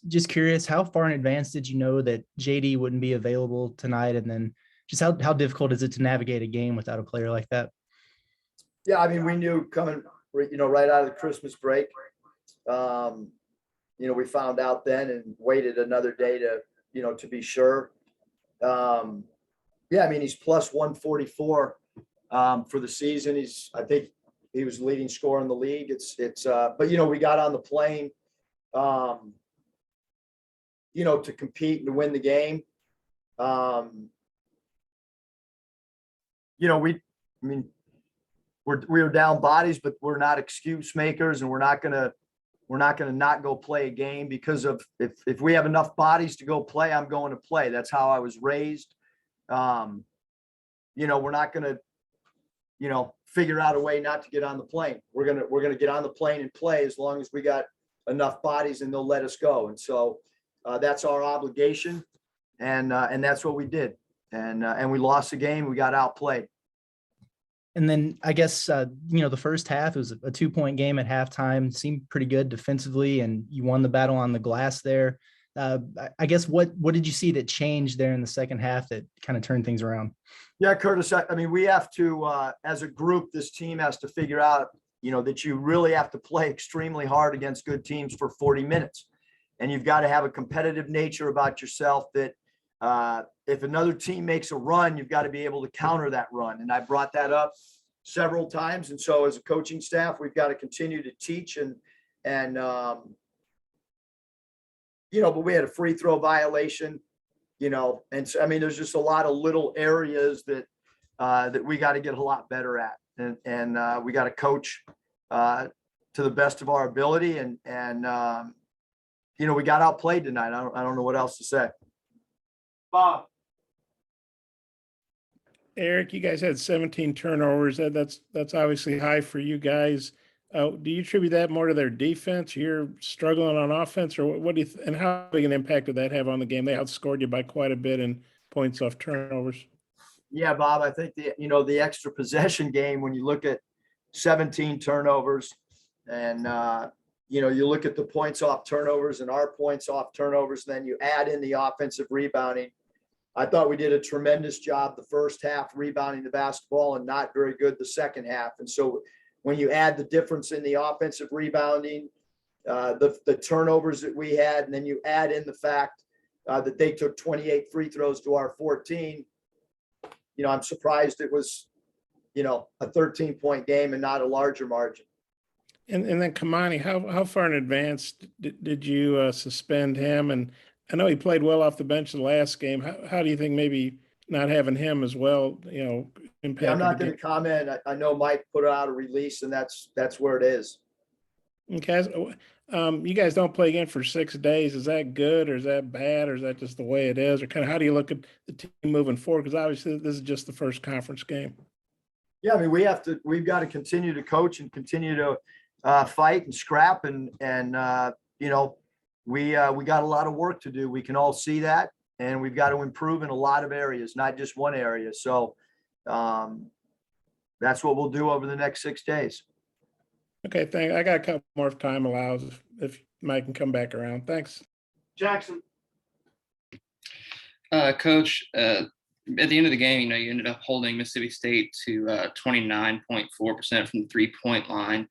Just curious, how far in advance did you know that JD wouldn't be available tonight? And then just how difficult is it to navigate a game without a player like that? Yeah, I mean, we knew coming, right out of the Christmas break. We found out then and waited another day to be sure. Yeah, I mean, he's plus 144 for the season. I think he was leading scorer in the league. But we got on the plane, to compete and to win the game. We were down bodies, but we're not excuse makers, and we're not gonna not go play a game because of if we have enough bodies to go play, I'm going to play. That's how I was raised. We're not gonna, figure out a way not to get on the plane. We're gonna get on the plane and play as long as we got enough bodies and they'll let us go. And so that's our obligation, and that's what we did. And we lost the game. We got outplayed. And then I guess, the first half, it was a 2-point game at halftime, seemed pretty good defensively, and you won the battle on the glass there. I guess what did you see that changed there in the second half that kind of turned things around? Yeah, Curtis, I mean, we have to, as a group, this team has to figure out, that you really have to play extremely hard against good teams for 40 minutes. And you've got to have a competitive nature about yourself that if another team makes a run, you've got to be able to counter that run. And I brought that up several times. And so as a coaching staff, we've got to continue to teach but we had a free throw violation, and so, I mean, there's just a lot of little areas that we got to get a lot better at. And we got to coach to the best of our ability. And we got outplayed tonight. I don't know what else to say. Bob. Eric, you guys had 17 turnovers. That's obviously high for you guys. Do you attribute that more to their defense? You're struggling on offense, or what do you? And how big an impact did that have on the game? They outscored you by quite a bit in points off turnovers. Yeah, Bob. I think the extra possession game, when you look at 17 turnovers, and you look at the points off turnovers and our points off turnovers, then you add in the offensive rebounding. I thought we did a tremendous job the first half rebounding the basketball and not very good the second half. And so when you add the difference in the offensive rebounding, the turnovers that we had, and then you add in the fact that they took 28 free throws to our 14, I'm surprised it was, a 13-point game and not a larger margin. And then Kamani, how far in advance did you suspend him? And I know he played well off the bench the last game. How do you think maybe not having him as well, impacted? Yeah, I'm not going to comment. I know Mike put out a release, and that's where it is. Okay. You guys don't play again for 6 days. Is that good, or is that bad, or is that just the way it is? Or kind of how do you look at the team moving forward? Because obviously this is just the first conference game. Yeah, I mean, we've got to continue to coach and continue to fight and scrap, and we got a lot of work to do. We can all see that, and we've got to improve in a lot of areas, not just one area. So that's what we'll do over the next 6 days. Okay, thanks. I got a couple more if time allows, if Mike can come back around. Thanks. Jackson. Coach, at the end of the game, you ended up holding Mississippi State to 29.4% from the 3-point line.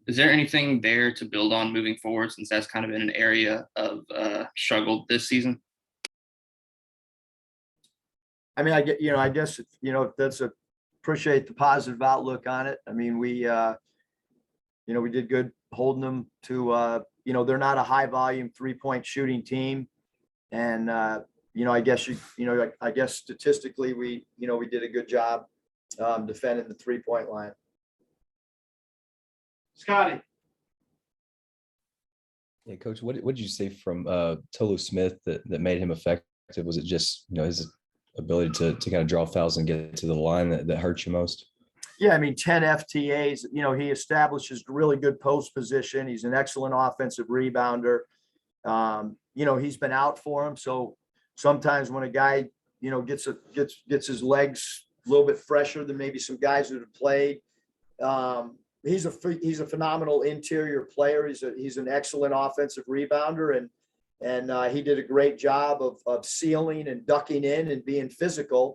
Is there anything there to build on moving forward, since that's kind of been an area of struggle this season? I mean, I guess, that's appreciate the positive outlook on it. I mean, we did good holding them to, they're not a high volume 3-point shooting team. And, I guess statistically we did a good job defending the 3-point line. Scotty. Yeah, Coach, what did you say from Tolu Smith that made him effective? Was it just, his ability to kind of draw fouls and get to the line that hurt you most? Yeah, I mean, 10 FTAs, he establishes really good post position. He's an excellent offensive rebounder. He's been out for him. So sometimes when a guy, gets his legs a little bit fresher than maybe some guys that have played, he's a phenomenal interior player. He's an excellent offensive rebounder, and he did a great job of sealing and ducking in and being physical.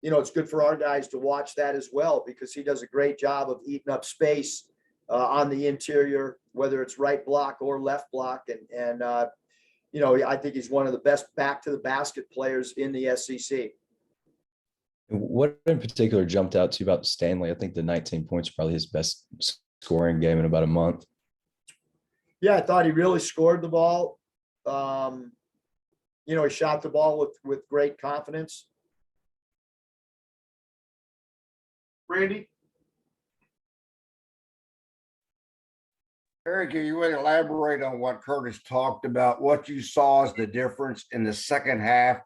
It's good for our guys to watch that as well, because he does a great job of eating up space on the interior, whether it's right block or left block. And I think he's one of the best back to the basket players in the SEC. What in particular jumped out to you about Stanley? I think the 19 points probably his best scoring game in about a month. Yeah, I thought he really scored the ball. He shot the ball with great confidence. Randy? Eric, if you would elaborate on what Curtis talked about, what you saw as the difference in the second half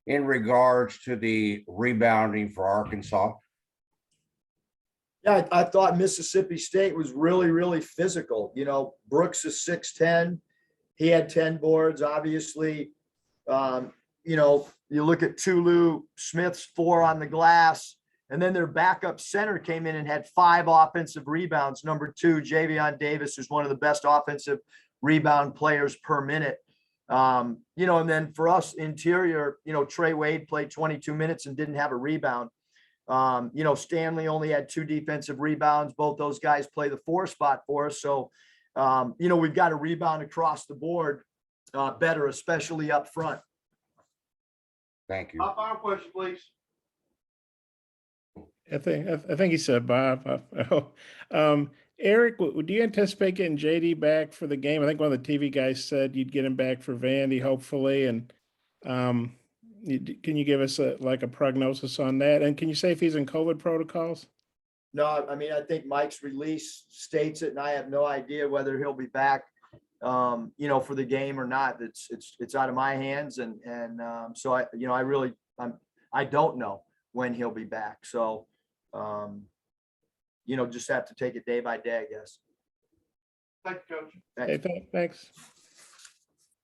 in regards to the rebounding for Arkansas? Yeah, I thought Mississippi State was really, really physical. Brooks is 6'10". He had 10 boards, obviously. You look at Tulu Smith's 4 on the glass, and then their backup center came in and had 5 offensive rebounds. Number 2, Javion Davis, is one of the best offensive rebound players per minute. And then for us interior, Trey Wade played 22 minutes and didn't have a rebound. Stanley only had 2 defensive rebounds. Both those guys play the 4 spot for us. So, we've got to rebound across the board better, especially up front. Thank you. Final question, please. I think he said Bob. Eric, do you anticipate getting JD back for the game? I think one of the TV guys said you'd get him back for Vandy, hopefully. And can you give us a prognosis on that? And can you say if he's in COVID protocols? No, I mean, I think Mike's release states it, and I have no idea whether he'll be back, for the game or not. It's out of my hands, and so I don't know when he'll be back. So, just have to take it day by day, I guess. Thank you, Coach. Okay, thanks.